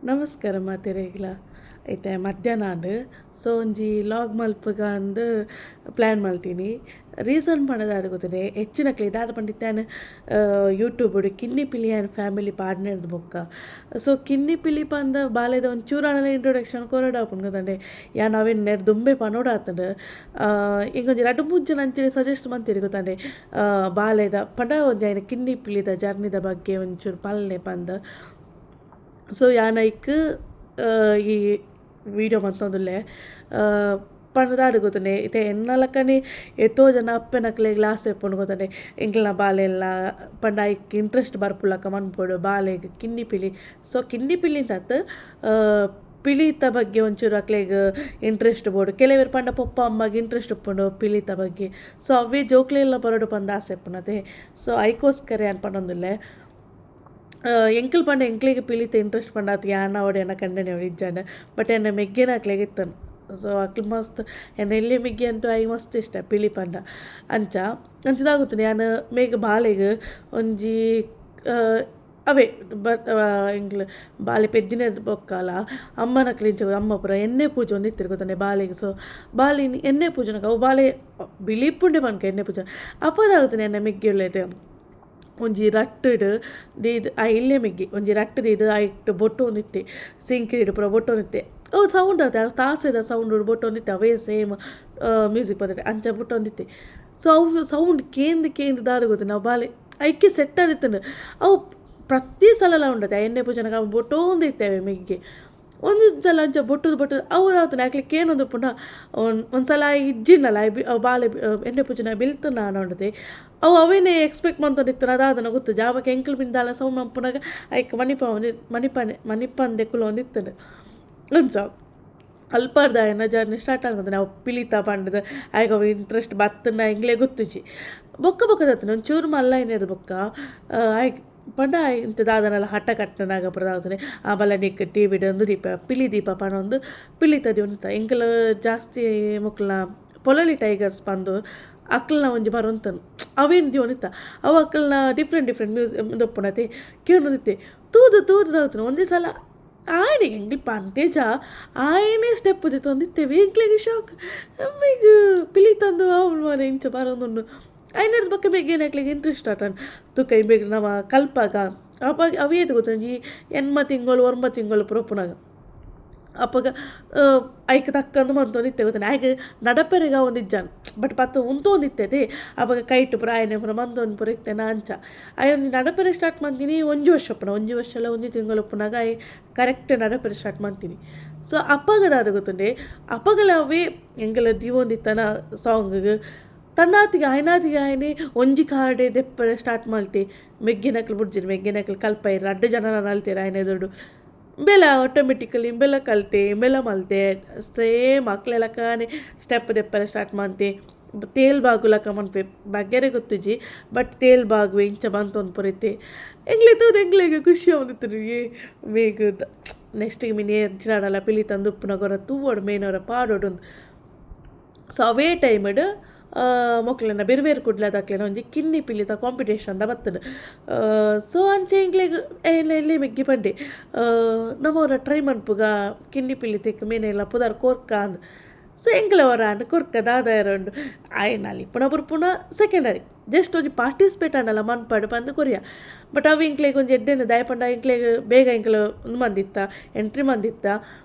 ನಮಸ್ಕಾರ ಮಾತೆರೆಗ್ಲ ಐತೆ ಮಧ್ಯಾಹ್ನ ಸೊ ಒಂಜಿ ಲಾಗ್ ಮಲ್ಪಗ ಅಂದು ಪ್ಲ್ಯಾನ್ ಮಲ್ತೀನಿ. ರೀಸನ್ ಪಂಡದಾದ ಗೊತ್ತನೆ ಹೆಚ್ಚಿನಕ್ಲೆ ದಾದ ಪಂಡಿತ್ತಾನು ಯೂಟ್ಯೂಬ್ಡು ಕಿನ್ನಿ ಪಿಲಿ ಆ್ಯಂಡ್ ಫ್ಯಾಮಿಲಿ ಪಾಡ್ನೆರ್ದು ಬೊಕ್ಕ. ಸೊ ಕಿನ್ನಿ ಪಿಲಿ ಪಂದ ಬಾಲೆದ ಒಂಚೂರಾಣಲ ಇಂಟ್ರೊಡಕ್ಷನ್ ಕೊರಡ ಪುನ್ಗದಂಡೆ ಯಾನ್ ಅವೆನ್ ನೆರ್ ದುಂಬೆ ಪನೋಡ ಆತಂಡು ಇಂಗೊಂಜಿ ರಡ್ಡು ಮೂಜಿ ಜನ ಅಂಚನೆ ಸಜೆಸ್ಟ್ ಮಂತಿರಿ ಗೊತ್ತಂಡೆ ಬಾಲೆದ ಪಂಡ ಒಂಜಿ ಆಯ್ನ ಕಿನ್ನಿ ಪಿಲಿದ ಜರ್ನಿದ ಬಗ್ಗೆ ಒಂಚೂರು ಪಲ್ಲೆ ಪಂದ್. ಸೊ ಯಾನೈಕ್ ಈ ವಿಡಿಯೋ ಮಂತೊಂದುಲ್ಲೆ ಪಂಡದಾಡ್ ಗೊತ್ತನೆ ಇತ್ತೆ ಎನ್ನಲಕನೆ ಎತ್ತೋ ಜನ ಅಪ್ಪೆನಕ್ಲೆ ಗ್ಲಾಸ್ ಎಪ್ಪುಂಡು ಗೊತ್ತನೆ ಎಂಕ್ಲೆನ ಬಾಲೆಲ್ಲ ಪಂಡ ಐಕ್ ಇಂಟ್ರೆಸ್ಟ್ ಬರ್ಪುಲಕ ಮನ್ಪೊಡು ಬಾಲೆಗ್ ಕಿನ್ನಿ ಪಿಲಿ. ಸೊ ಕಿನ್ನಿ ಪಿಲಿ ಅಂತ ಪಿಲಿತ ಬಗ್ಗೆ ಒಂಚೂರು ಅಕ್ಲೆಗ್ ಇಂಟ್ರೆಸ್ಟ್ ಬೋಡು ಕೆಲವೇರು ಪಂಡ ಪೊಪ್ಪ ಅಮ್ಮಗೆ ಇಂಟ್ರೆಸ್ಟ್ ಉಪ್ಪುಂಡು ಪಿಲಿತ ಬಗ್ಗೆ. ಸೊ ಅವೇ ಜೋಕ್ಲೆಲ್ಲ ಬರೋಡು ಪಂದ ಆಸೆ ಎಪ್ಪುನತೆ. ಸೊ ಐಕೋಸ್ಕರ ಏನು ಪಂಡೊಂದುಲ್ಲೆ ಎಂಕಲ್ ಪಂಡ ಎಂಕ್ಲಿಗೆ ಪಿಲಿತ ಇಂಟ್ರೆಸ್ಟ್ ಪಂಡಾತ್ ಯಾನ ಅವಡು ಎನ್ನ ಕಂಡನೆ ಅವಡು ಇಜ್ಜಾಂಡ ಬಟ್ ಎನ್ನ ಮೆಗ್ಗೆನ ಅಕ್ಲೆಗೆ ಇತ್ತನು. ಸೊ ಅಕ್ಲು ಮಸ್ತ್ ಎನ್ನ ಎಲ್ಲಿ ಮೆಗ್ಗೆ ಅಂತೂ ಐ ಮಸ್ತ್ ಇಷ್ಟ ಪಿಲಿ ಪಂಡ ಅಂಚದಾಗುತ್ತಾನೆ ಯಾನು ಮೇಗ ಬಾಲೆಗ್ ಒಂಜಿ ಅವೇ ಎಂಕ್ಲು ಬಾಲೆ ಪೆದ್ದಿನ ಬೊಕ್ಕಲ ಅಮ್ಮನ ಕ್ಲಿಂಚ ಅಮ್ಮ ಪುರ ಎಣ್ಣೆ ಪೂಜೆ ಒಂದು ಇತ್ತಿರು ಗೊತ್ತಾನೆ ಬಾಲೆಗೆ. ಸೊ ಬಾಲೆ ಎಣ್ಣೆ ಪೂಜೆನಕ ಅವು ಬಾಲೆ ಬಿಳಿಪುಂಡೆ ಪನ್ಕ ಎಣ್ಣೆ ಪೂಜೆ ಅಪ್ಪದಾಗುತ್ತಾನೆ ಎನ್ನ ಮೆಗ್ಗೆ ಉಳ್ಳೇದು ಒಂಜಿ ರಟ್ಟುಡು ದೀದು ಇಲ್ಲೇ ಮೆಗ್ಗಿ ಒಂಜಿ ರಟ್ಟು ದೀದು ಐಟ್ ಬೊಟ್ಟು ಒಂದಿತ್ತೆ ಸಿಂಕ್ರಿಡು ಪೂರ ಬೊಟ್ಟು ಒಂದಿತ್ತೆ ಅವು ಸೌಂಡ್ ಆತ ತಾಸೆದ ಸೌಂಡ್ ಬೊಟ್ಟು ಒಂದಿತ್ತೆ ಅವೇ ಸೇಮ್ ಮ್ಯೂಸಿಕ್ ಬರ್ತದೆ ಅಂಚ ಬೊಟ್ಟು ಒಂದಿತ್ತೆ. ಸೊ ಅವು ಸೌಂಡ್ ಕೇಂದು ದಾದ ಗೊತ್ತು ನಾವು ಬಾಲೆ ಐಕೆ ಸೆಟ್ ಆದಿತ್ತಂಡು ಅವು ಪ್ರತಿ ಸಲ ಉಂಡತೆ ಆ ಎಣ್ಣೆ ಪೂಜೆನಾಗ ಅವು ಬೊಟ್ಟೋ ಒಂದಿತ್ತೇವೆ ಮೆಗ್ಗೆ ಒಂದು ಸಲ ಅಂಚ ಬೊಟ್ಟುದು ಅವ್ರು ಆತನ ಹಾಕ್ಲಿಕ್ಕೆ ಏನೊಂದು ಪುನಃ ಒಂದ್ಸಲ ಇಜ್ಜಿನ್ನಲ್ಲ ಅವು ಬಾಲೆ ಎಣ್ಣೆ ಪೂಜೆನ ಬಿಲ್ತು ನಾನು ಉಂಡತೆ ಅವು ಅವೇನೇ ಎಕ್ಸ್ಪೆಕ್ಟ್ ಮಂತೊಂದಿತ್ತನ ಅದಾದನ ಗೊತ್ತು ಜಾವಕ್ಕೆ ಎಂಕಲ್ ಬಿಂದಾಲ ಸೌಂಡ್ ಮಂಪುನಾಗ ಐಕ್ ಮಣಿಪಂದೆ ಕುಲ ಒಂದಿತ್ತಂಡು ಅಂಚ ಅಲ್ಪಾರ್ದಾಯನ ಜರ್ನಿ ಸ್ಟಾರ್ಟ್ ಆಗೋದು ನಾವು ಪಿಲಿತಾ ಪಂಡದು ಆಯ್ಕೆ ಅವು ಇಂಟ್ರೆಸ್ಟ್ ಬತ್ತನ ಎಂಗ್ಲೇ ಗೊತ್ತುಜಿ ಬೊಕ್ಕದತ್ತನ ಒಂಚೂರು ಮಲ್ಲ ಏನೇದು ಬೊಕ್ಕ ಆಯ್ಕೆ ಪಂಡ ಇಂಥ ದಾದನೆಲ್ಲ ಹಠ ಕಟ್ಟನಾಗ ಪುರದಾಗ್ತಾನೆ ಆ ಬಲ್ಲ ನಿಕ್ ಟಿ ವಿಡ್ ಒಂದು ದೀಪ ಪಿಲಿ ದೀಪ ಪಣ ಒಂದು ಪಿಲಿತದಿ ಒಂತ ಎಂಕಲ್ ಜಾಸ್ತಿ ಮುಕ್ಲನ ಪೊಲಲಿ ಟೈಗರ್ಸ್ ಬಂದು ಅಕ್ಲನ ಒಂಜಿ ಬರೋಂತನು ಅವೇನು ದಿವನಿತ್ತ ಅವು ಅಕ್ಕಲ್ನ ಡಿಫ್ರೆಂಟ್ ಮ್ಯೂಸಿಕ್ ದೊಪ್ಪುನತೆ ಕೇಳೋದಿತ್ತೆ ತೂದು ತಾಗ್ತಾನೆ ಒಂದೇ ಸಲ ಆಯ್ನೆ ಎಂಗ್ಲಿ ಪಂತೇಜ ಆಯ್ನೇ ಸ್ಟೆಪ್ ತಂದಿತ್ತೇವೆ ಎಂಕ್ಲಿಗೆ ಶಾಕ್ ಈಗ ಪಿಲಿ ತಂದು ಅವಳು ಮನೆ ಇಂಚ ಬರೋದೊಂದು ಐನರ್ದು ಬಕ್ಕ ಬೇಗ ಏನಾಗ್ಲಿಕ್ಕೆ ಇಂಟ್ರೆಸ್ಟ್ ಆಟನ್ ತುಕೈ ಬೇಗ ನಾವು ಕಲ್ಪಾಗ ಅಪ್ಪಾಗ ಅವೇದು ಗೊತ್ತಂಜಿ ಎನ್ಮ ತಿಂಗಳು 9 ತಿಂಗಳು ಪುರಪ್ಪುನಾಗ ಅಪ್ಪಾಗ ಐಕ್ ತಕ್ಕಂದು ಮಂತೊಂದಿತ್ತೆ ಗೊತ್ತಾನೆ ಆಯ್ಕೆ ನಡಪೆರೆಗ ಒಂದು ಇಜ್ಜಾನು ಬಟ್ ಪತ್ತು ಒಂದಿತ್ತದೆ ಅವಾಗ ಕೈಟ್ ಪುರ ಆಯನೆ ಪುರ ಮಂದೊಂದು ಪುರ ಇತ್ತೇನ ಅಂಚ ಒಂದು ನಡಪೆರೆ ಸ್ಟಾರ್ಟ್ ಮಾಡ್ತೀನಿ 1 ವರ್ಷ ಒಪ್ಪನ 1 ವರ್ಷ ಎಲ್ಲ 1 ತಿಂಗಳು ಒಪ್ಪನಾಗ ಕರೆಕ್ಟ್ ನಡಪೆರೆ ಸ್ಟಾರ್ಟ್ ಮಾಡ್ತೀನಿ. ಸೊ ಅಪ್ಪಗದಾದ ಗೊತ್ತಂಡೆ ಅಪ್ಪಗಲ ಅವೇ ಎಂಗೆಲ್ಲ ದಿವೊಂದಿತ್ತನ ಸಾಂಗ್ ತನ್ನಾತಿಗೆ ಆಯ್ನೆ ಒಂಜಿ ಕಾರ್ಡೆ ದೆಪ್ಪರೆ ಸ್ಟಾರ್ಟ್ ಮಲ್ತೆ ಮೆಗ್ಗಿನಕ್ಲು ಬುಡ್ಜಿರು ಮೆಗ್ಗಿನಕ್ಲು ಕಲ್ಪೈರು ಅಡ್ಡು ಜನ ಅಲ್ತೇರು ಆಯ್ನೆ ದೊಡ್ಡು ಬೆಲ ಆಟೋಮೆಟಿಕಲಿ ಬೆಲ ಕಲ್ತೆ ಬೆಲ ಮಲ್ತೆ ಸೇಮ್ ಮಕ್ಳೆಲಕನೆ ಸ್ಟೆಪ್ ದೆಪ್ಪರೆ ಸ್ಟಾರ್ಟ್ ಮಾಡ್ತೆ ತೇಲ್ ಬಾಗುಲಕ ಮನ್ಪೆ ಬಗ್ಗೆರೆ ಗೊತ್ತುಜಿ ಬಟ್ ತೇಲ್ ಬಾಗುವೆ ಇಂಚ ಬಂತೊಂದು ಪುರೈತೆ ಎಂಗ್ಲೆಗೆ ಖುಷಿ ಅವನಿತ್ತು ಮೇಘ ನೆಕ್ಸ್ಟಿಗೆ ಮಿನಿ ಚಿರಾಡಲ್ಲ ಪಿಲಿ ತಂದು ಉಪ್ಪುನ ಗೊರ ತೂವೋಡು ಮೇನವರ ಪಾಡೋಡು. ಸೊ ಅವೇ ಟೈಮಡ್ ಮೊಕ್ಲೆನ ಬೇರೆ ಕುಡ್ಲದಾಕ್ಲೆನ ಒಂಜಿ ಕಿನ್ನಿ ಪಿಲಿತ ಕಾಂಪಿಟೇಷನ್ದ ಬತ್ತನು. ಸೊ ಅಂಚೆ ಎಂಗ್ಲೆಗ್ ಎಲ್ಲಿ ಮೆಗ್ಗಿ ಪಂಡೆ ನಮ್ಮವರ ಟ್ರೈ ಮನ್ಪುಗ ಕಿನ್ನಿ ಪಿಲಿ ತೆಕ್ ಮೇನೆಲ್ಲ ಪುದಾರ್ ಕೋರ್ಕ ಅಂದ್. ಸೊ ಎಂಗ್ಲವರ ಅಂಡ್ ಕೊರ್ಕ ದಾದ ಎರಡು ಆಯ್ನಲ್ಲಿ ಪುನ ಸೆಕೆಂಡರಿ ಜಸ್ಟ್ ಒಂಜಿ ಪಾರ್ಟಿಸಿಪೇಟ್ ಅನ್ನಲ್ಲ ಮನ್ಪಾಡು ಬಂದು ಕೊರಿಯ ಬಟ್ ಅವು ಇಂಕ್ಲೆಗ್ ಒಂಜಿ ಎಡ್ಡೆನು ದಯಪಂಡ ಇಂಕ್ಲೆಗ್ ಬೇಗ ಇಂಕ್ಲು ಮಂದಿತ್ತ ಎಂಟ್ರಿ ಮಂದಿತ್ತ.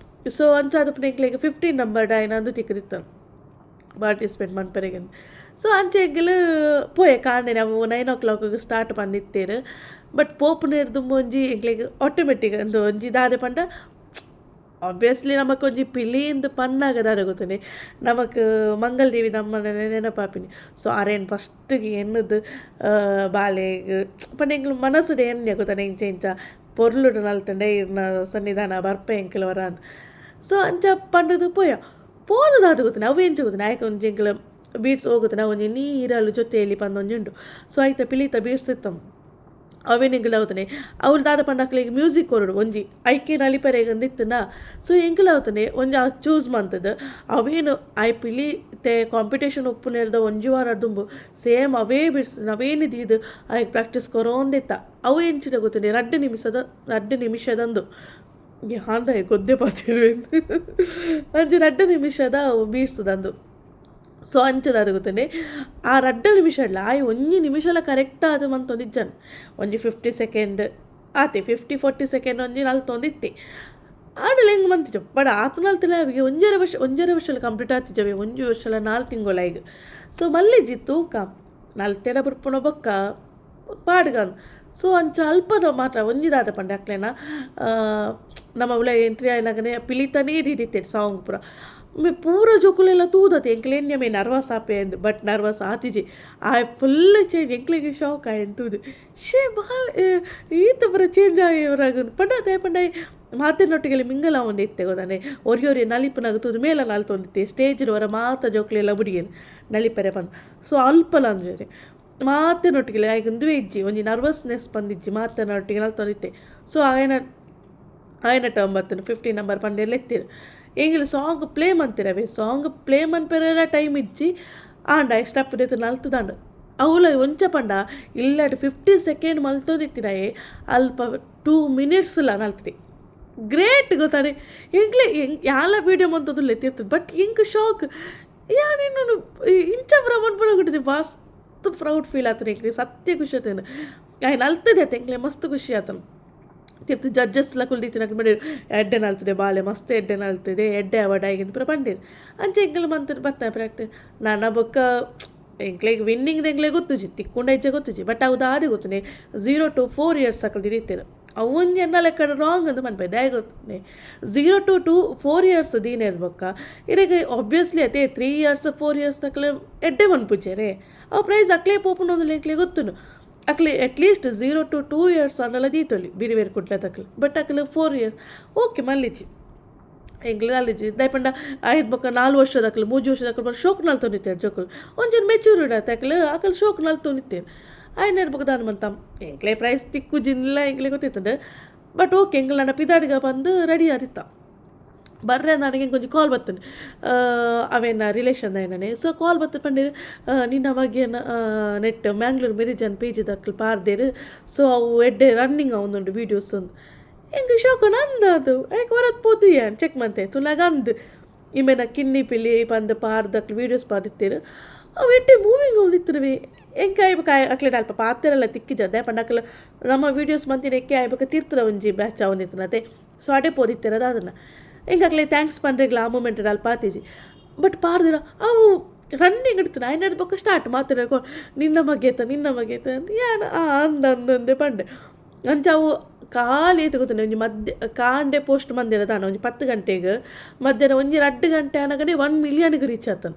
ಸೊ ಅಂಚಾದ ಪುನ ಇಂಕ್ಲೆಗ್ 15 ನಂಬರ್ ಆಯ್ನ ಅಂದು ತಿಕ್ಕದಿತ್ತನು ಪಾರ್ಟಿಸಿಪೇಟ್ ಮನ್ಪರೆಗೆ. ಸೊ ಅಂಚೆ ಎಂಕಲ್ ಪೋಯೆ ಕಾಂಡೆ ನಾವು 9 o'clock ಸ್ಟಾರ್ಟ್ ಬಂದಿತ್ತೇರು ಬಟ್ ಪೋಪುನೇರು ದುಂಬ ಒಂಜಿ ಎಂಕ್ಲೆಗ್ ಆಟೋಮೆಟಿಕ್ ಒಂದು ಒಂಜಿ ದಾದೆ ಪಂಡ ಆಬ್ವಿಯಸ್ಲಿ ನಮಕ್ ಒಂಜಿ ಪಿಲಿಯಿಂದ ಪನ್ನಾಗ ದಾದ ಗೊತ್ತನೆ ನಮಕ್ ಮಂಗಲ್ ದೇವಿ ನಮ್ಮನೆ ನೆನಪಾಪಿನಿ. ಸೊ ಅರೇನು ಫಸ್ಟಿಗೆ ಎನ್ನದು ಬಾಲೆಗ್ ಪಂಡ ಎಂಕ್ಲು ಮನಸ್ಸುಡು ಎಣ್ಣೆ ಗೊತ್ತಾನೆ ಇಂಚ ಪೊರ್ಲುಡು ನಲ್ತಂಡೆ ಇರ್ನ ಸನ್ನಿಧಾನ ಬರ್ಪೆ ಎಂಕಲ್ವರ ಅಂತ. ಸೊ ಅಂಚ ಪಂಡದು ಪೋದುದಾದ ಗೊತ್ತಾನೆ ಅವು ಎಂಚ ಗೊತ್ತಾನೆ ಆಯ್ಕೆ ಒಂಜಿ ಎಂಕಲ್ ಬೀಟ್ಸ್ ಹೋಗುತ್ತಾನೆ ಒಂಜಿ ನೀರಲು ಜೊತೆಯಲ್ಲಿ ಪಂದೊಂಜಿ ಉಂಡು. ಸೊ ಆಯ್ತ ಪಿಲಿತ ಬೀಟ್ಸ್ ಇತ್ತಮ್ ಅವೇನು ಎಂಕಲ್ ಆಗುತ್ತಾನೆ ಅವ್ರು ದಾದ ಪಂಡಕ್ಲಿಗೆ ಮ್ಯೂಸಿಕ್ ಕೊರಡು ಒಂಜಿ ಐಕೆ ನಳಿಪರೆಗಂದಿತ್ತನ. ಸೊ ಎಂಕಲ್ ಆಗುತ್ತಾನೆ ಒಂಜಿ ಚೂಸ್ ಮಂತದ್ದು ಅವೇನು ಪಿಲಿ ತೆ ಕಾಂಪಿಟೇಷನ್ ಉಪ್ಪುನೇರ್ದ ಒಂಜಿ ವಾರ ದುಂಬು ಸೇಮ್ ಅವೇ ಬಿಡ್ಸ್ ಅವೇನು ದೀದು ಪ್ರಾಕ್ಟೀಸ್ ಕೊರೋಂದಿತ್ತ ಅವು ಎಂಚಿನ ಗೊತ್ತಾನೆ 2 ನಿಮಿಷದಂದು ಯಾಂದ ಗೊದ್ದೆ ಪಾತಿರ್ವೇನು ಅಂಚೆ 2 ನಿಮಿಷದ ಬೀಡ್ಸುದಂದು. ಸೊ ಅಂಚದ ಅದು ಗೊತ್ತಂಡೆ ಆ 2 ನಿಮಿಷಡ್ಲ ಆಯ್ ಒಂಜಿ ನಿಮಿಷಲ ಕರೆಕ್ಟ್ ಆದ್ ಮಂತೊಂದಿಜ್ಜನ್ ಒಂಜಿ 50 ಸೆಕೆಂಡ್ ಆತೆ 50-40 ಸೆಕೆಂಡ್ ಒಂಜಿ ನಲ್ತೊಂದಿತ್ತೆ ಆಡಲ ಹೆಂಗೆ ಮಂತಿಜ ಬಟ್ ಆತು ನಲ್ತಿಲ್ಲ ಅವಿಗೆ ಒಂಜರ ವರ್ಷಲ ಕಂಪ್ಲೀಟ್ ಆತಿಜವೆ 1 ವರ್ಷಲ 4 ತಿಂಗಳ ಈಗ. ಸೊ ಮಲ್ಲಿಜಿ ತೂಕ ನಲ್ತೆಡ ಬುರ್ಪುನ ಬೊಕ್ಕ ಪಾಡ್ಗನ್ ಸೊ ಅಂಚ ಅಲ್ಪದ ಮಾತ್ರ ಒಂಜಿದಾದ ಪಂಡೆ ಅಕ್ಲೆನ ನಮ್ಮ ಉಳ ಎಂಟ್ರಿ ಆಯ್ನಾಗನೆ ಪಿಲಿತಾನೇ ಇದ್ದಿತ್ತೆ ಸಾಂಗ್ ಪೂರ ಪೂರ ಜೋಕುಲೆಲ್ಲ ತೂದತ್ತೆ ಎಂಕ್ಲೆನ್ಯ ಮೇ ನರ್ವಸ್ ಆಪೆ ಅಂದು ಬಟ್ ನರ್ವಸ್ ಆತಿಜಿ ಆ ಫುಲ್ ಚೇಂಜ್ ಎಂಕ್ಲೆಗೆ ಶಾಕ್ ಆಯ್ತೂದು ಶೇ ಭಾಳ ಈತ ಬರ ಚೇಂಜ್ ಆಯ್ಯವರಾಗ ಪಂಡಾದೆ ಪಂಡಾಯಿ ಮಾತಿನೊಟ್ಟಿಗೆ ಮಿಂಗಲ ಒಂದು ಇತ್ತೆ ಗೊತ್ತಾನೆ ಒರಿಯೋರಿ ನಲಿಪನಾಗ ತೂದು ಮೇಲ ನಲ್ತೊಂದಿತ್ತೆ ಸ್ಟೇಜಿನ ಹೊರ ಮಾತ ಜೋಕ್ಲೆಲ್ಲ ಬುಡಿಗೇನು ನಲಿಪರೆ ಪಂದು ಸೊ ಅಲ್ಪಲ ಅಂಜರೆ ಮಾತಿನೊಟ್ಟಿಗೆ ಆಯ್ಕೆ ಒಂದುವೇ ಇಜ್ಜಿ ಒಂಜಿ ನರ್ವಸ್ನೆಸ್ ಬಂದಿಜ್ಜಿ ಮಾತಿನೊಟ್ಟಿಗೆ ನಲ್ತೊಂದಿತ್ತೆ. ಸೊ ఆయన ಟರ್ಮ್ ಬರ್ತೇನೆ 15 ನಂಬರ್ ಪಂಡೆಲ್ಲ ಎತ್ತಿರು ಎಂಗಿಲು ಸಾಂಗ್ ಪ್ಲೇ ಮಂತಿರವೆ ಸಾಂಗ್ ಪ್ಲೇ ಮನ್ಪೆರೆಲ್ಲ ಟೈಮ್ ಇಜ್ಜಿ ಆಂಡ ಸ್ಟೆಪ್ ದೆತ್ತು ನಲ್ತುದಾಂಡ ಅವಳ ಒಂಚ ಪಂಡ ಇಲ್ಲಡ್ 50 ಸೆಕೆಂಡ್ ಮಲ್ತೊಂದಿತ್ತಿನಾಯೆ ಅಲ್ಪ 2 ಮಿನಿಟ್ಸ್ಲ ನಲ್ತಿದೆ ಗ್ರೇಟ್ ಗೊತ್ತಾನೆ ಎಂಗ್ಲೆ ಯಾಲ ವೀಡಿಯೋ ಮಂತದ್ದು ಎತ್ತಿರ್ತದೆ ಬಟ್ ಎಂಕ್ ಶಾಕ್ ಯಾನೇನು ಇಂಚ ಪ್ರಮಾಣ ಕೊಟ್ಟಿದ್ದೆ ಮಸ್ತ್ ಪ್ರೌಡ್ ಫೀಲ್ ಆತನ ಎಂಕ್ಲೆ ಸತ್ಯ ಖುಷಿ ಆತೇನು ಆಯ್ನ ಅಲ್ತದೆ ಎಂಕ್ಲೆ ಮಸ್ತ್ ಖುಷಿ ಆತನು ತಿರ್ತು ಜಡ್ಜಸ್ಲ ಕುಲ್ದಿತ್ತಿನ ಮಾಡಿ ಎಡ್ಡೆ ನಲ್ತದೆ ಬಾಳೆ ಮಸ್ತ್ ಎಡ್ಡೆ ನಲ್ತದೆ ಎಡ್ಡೆ ಅವಾರ್ಡ್ ಆಗಿಂದು ಪೂರ ಪಂಡೇನು ಅಂಚೆ ಎಂಕ್ಲೆ ಮಂತ ಬರ್ತಾನೆ ಪ್ರಾಕ್ಟೀಸ್ ನಾನು ಬೊಕ್ಕ ಎಂಕ್ಲೆಗೆ ವಿನ್ನಿಂಗ್ದು ಎಂಕ್ಲೆ ಗೊತ್ತುಜಿ ತಿಕ್ಕೊಂಡ ಇಜ್ಜೆ ಗೊತ್ತುಜಿ ಬಟ್ ಅವ್ದು ಆದಿ ಗೊತ್ತನೆ 0 to 4 years ಹಾಕಲ್ದಿರಿತ್ತೇನೆ ಅವನ್ ಎನ್ನ ಲೆಕ್ಕ ರಾಂಗ್ ಅಂತ ಮನ್ಪೆ ದಾಯ ಗೊತ್ತನೆ 0 to 4 years ದೀನೇ ಇರ್ಬೇಕ ಇರಿಗೆ ಆಬ್ವಿಯಸ್ಲಿ ಅದೇ 3 years 4 years ತಕ್ಕಲೆ ಎಡ್ಡೆ ಮನ್ಪುಜೇರೆ ಅವು ಪ್ರೈಸ್ ಅಕ್ಲೇ ಪೋಪುನೊಂದು ಎಂಕ್ಲೆ ಗೊತ್ತುನು ಅಕ್ಲೆ ಅಟ್ಲೀಸ್ಟ್ 0 to 2 years ಅನ್ನಲ್ಲ ದೀತೊಲಿ ಬೇರೆ ಬೇರೆ ಕುಟ್ಲ ತಕ್ಕಲೆ ಬಟ್ ಅಕ್ಲೆ 4 years ಓಕೆ ಮಲ್ಲಿಜಿ ಎಂಗ್ಲೆ ಅಲ್ಲಿಜಿ ದಯಪಂಡ ಆಯ್ತು ಬೊಕ್ಕ 4 ವರ್ಷದಕ್ಕಲು 3 ವರ್ಷದಕ್ಕಲು ಬರೋ ಶೋಕ್ ನಲ್ತೊಂದಿತ್ತೇನೆ ಜೋಕಲು ಒಂಚೂರು ಮೆಚೂರ್ಡ್ ಆತಕ್ಕಲೆ ಅಕಲ್ ಶೋಕ್ ನಲ್ತೊಂದಿತ್ತೇನೆ ಆಯ್ನ ಇರ್ಬೇಕು ದಾನ ಮಂತ ಎಂಕ್ಲೆ ಪ್ರೈಸ್ ತಿಕ್ಕು ಜಿನ್ಲ ಎಂಕ್ಲೆ ಗೊತ್ತಿತ್ತಂಡೆ ಬಟ್ ಓಕೆ ಎಂಗ್ಲ ನನ್ನ ಪಿದಾಡಿಗ ಬಂದು ರೆಡಿ ಆದಿತ್ತ ಬರ್ರೆ ನನಗೆ ಕೊಂಚ ಕಾಲ್ ಬರ್ತನೆ ಅವೇನ ರಿಲೇಷನ್ ಏನನೆ ಸೊ ಕಾಲ್ ಬತ್ತ ಪಂಡಿರು ನಿನ್ನ ಬಗ್ಗೆ ನೆಟ್ ಮ್ಯಾಂಗ್ಳೂರು ಮೆರಿಜನ್ ಪೇಜ್ ದಕ್ಕಲು ಪಾರ್ದೇರು ಸೊ ಅವು ಎಡ್ಡೆ ರನ್ನಿಂಗ್ ಅವೊಂದುಂಡು ವೀಡಿಯೋಸ್ ಒಂದು ಹೆಂಗೆ ಶೋಕ ನಂದು ಅದು ಯಾಕೆ ಬರೋದು ಪೋದು ಏನು ಚೆಕ್ ಮಂತೆ ತುಲಾಗ ಅಂದು ಇಮೇನ ಕಿನ್ನಿ ಪಿಲ್ಲಿ ಬಂದು ಪಾರ್ದಕ್ಲು ವೀಡಿಯೋಸ್ ಪಾರ್ದಿತ್ತೇರು ಅವು ಎಡ್ಡೆ ಮೂವಿಂಗ್ ಅವನಿತ್ತರವೆ ಹೆಂಗೆ ಆಯ್ಬೇಕು ಅಕ್ಲೇಟ್ ಅಲ್ಪ ಪಾತ್ರೆಲ್ಲ ತಿಕ್ಕಿಜದೆ ಪಂಡಕ್ಲ ನಮ್ಮ ವೀಡಿಯೋಸ್ ಮಂತಿನ ಎಕ್ಕೆ ಆಯ್ಬೇಕು ತೀರ್ತರ ಒಂಜಿ ಬ್ಯಾಚ್ ಅವನಿತ್ತನತೆ ಸೊ ಅಡೆ ಪೋದಿತ್ತಿರೋದು ಅದನ್ನು ಹೆಂಗಾಗಲೇ ಥ್ಯಾಂಕ್ಸ್ ಪಂಡ್ರೆಗ್ಲ ಆ ಮೂಮೆಂಟ್ ಅಲ್ಲಿ ಪಾತೀಜಿ ಬಟ್ ಪಾರ್ದಿರ ಅವು ರನ್ನಿಂಗ್ ಇಡ್ತಾನೆ ಆಯ್ನ ಹಿಡ್ಬೇಕು ಸ್ಟಾರ್ಟ್ ಮಾತಾಡೋ ನಿನ್ನ ಮಗೇತ ಅಂತ ಏನು ಅಂದಂದೆ ಪಂಡೆ ಅಂಚ ಅವು ಖಾಲಿ ಐತೆ ಗೊತ್ತಾನೆ ಒಂಜಿ ಕಾಂಡೆ ಪೋಸ್ಟ್ ಮಂದಿರ ತಾನ ಒಂಜಿ 10 ಗಂಟೆಗೆ ಮಧ್ಯಾಹ್ನ ಒಂಜಿ 2 ಗಂಟೆ ಅನ್ನಗನೆ 1 ಮಿಲಿಯನ್ಗೆ ರೀಚ್ ಆತನು